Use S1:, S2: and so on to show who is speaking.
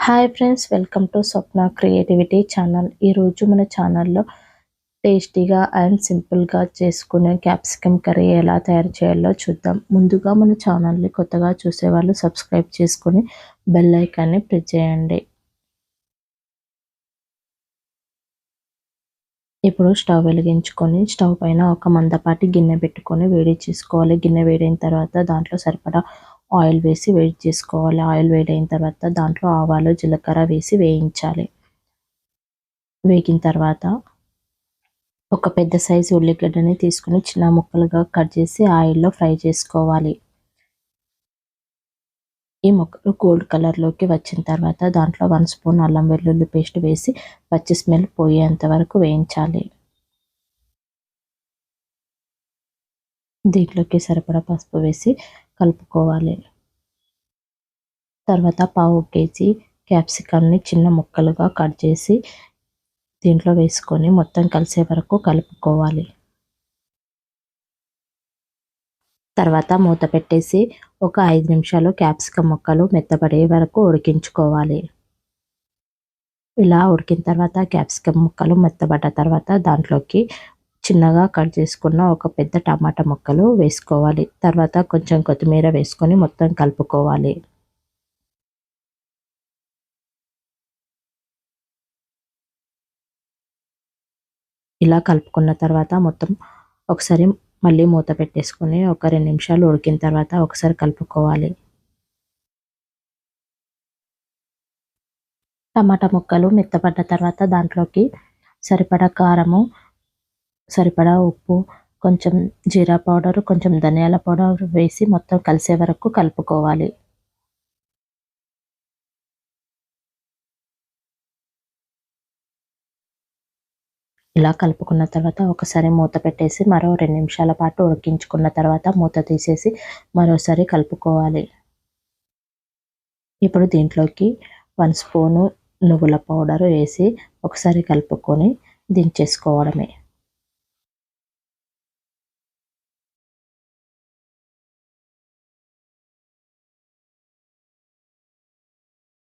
S1: Hi friends, welcome to Swapna creativity channel. ఈరోజు మన ఛానల్లో టేస్టీగా అండ్ సింపుల్గా చేసుకునే క్యాప్సికమ్ కర్రీ ఎలా తయారు చేయాలో చూద్దాం. ముందుగా మన ఛానల్ని కొత్తగా చూసేవాళ్ళు సబ్స్క్రైబ్ చేసుకొని బెల్ ఐకాన్ని ప్రెస్ చేయండి. ఇప్పుడు స్టవ్ వెలిగించుకొని స్టవ్ పైన ఒక మందపాటి గిన్నె పెట్టుకొని వేడి చేసుకోవాలి. గిన్నె వేడైన తర్వాత దాంట్లో సరిపడా ఆయిల్ వేసి వేడి చేసుకోవాలి. ఆయిల్ వేడైన తర్వాత దాంట్లో ఆవాలు జీలకర్ర వేసి వేయించాలి. వేగిన తర్వాత ఒక పెద్ద సైజు ఉల్లిగడ్డని తీసుకుని చిన్న ముక్కలుగా కట్ చేసి ఆయిల్లో ఫ్రై చేసుకోవాలి. ఈ ముక్కలు గోల్డ్ కలర్లోకి వచ్చిన తర్వాత దాంట్లో 1 స్పూన్ అల్లం వెల్లుల్లి పేస్ట్ వేసి పచ్చి స్మెల్ పోయేంత వరకు వేయించాలి. దీంట్లోకి సరిపడా పసుపు వేసి కలుపుకోవాలి. తర్వాత పావు కేజీ క్యాప్సికమ్ని చిన్న ముక్కలుగా కట్ చేసి దీంట్లో వేసుకొని మొత్తం కలిసే వరకు కలుపుకోవాలి. తర్వాత మూత పెట్టేసి ఒక 5 నిమిషాలు క్యాప్సికమ్ ముక్కలు మెత్తబడే వరకు ఉడికించుకోవాలి. ఇలా ఉడికిన తర్వాత క్యాప్సికమ్ ముక్కలు మెత్తబడ్డ తర్వాత దాంట్లోకి చిన్నగా కట్ చేసుకున్న ఒక పెద్ద టమాటా ముక్కలు వేసుకోవాలి. తర్వాత కొంచెం కొత్తిమీర వేసుకొని మొత్తం కలుపుకోవాలి. ఇలా కలుపుకున్న తర్వాత మొత్తం ఒకసారి మళ్ళీ మూత పెట్టేసుకొని ఒక 2 నిమిషాలు ఉడికిన తర్వాత ఒకసారి కలుపుకోవాలి. టమాటా ముక్కలు మెత్తపడ్డ తర్వాత దాంట్లోకి సరిపడా కారము, సరిపడా ఉప్పు, కొంచెం జీరా పౌడర్, కొంచెం ధనియాల పౌడర్ వేసి మొత్తం కలిసే వరకు కలుపుకోవాలి. ఇలా కలుపుకున్న తర్వాత ఒకసారి మూత పెట్టేసి మరో 2 నిమిషాల పాటు ఉడికించుకున్న తర్వాత మూత తీసేసి మరోసారి కలుపుకోవాలి. ఇప్పుడు దీంట్లోకి 1 స్పూను నువ్వుల పౌడర్ వేసి ఒకసారి కలుపుకొని దించేసుకోవడమే.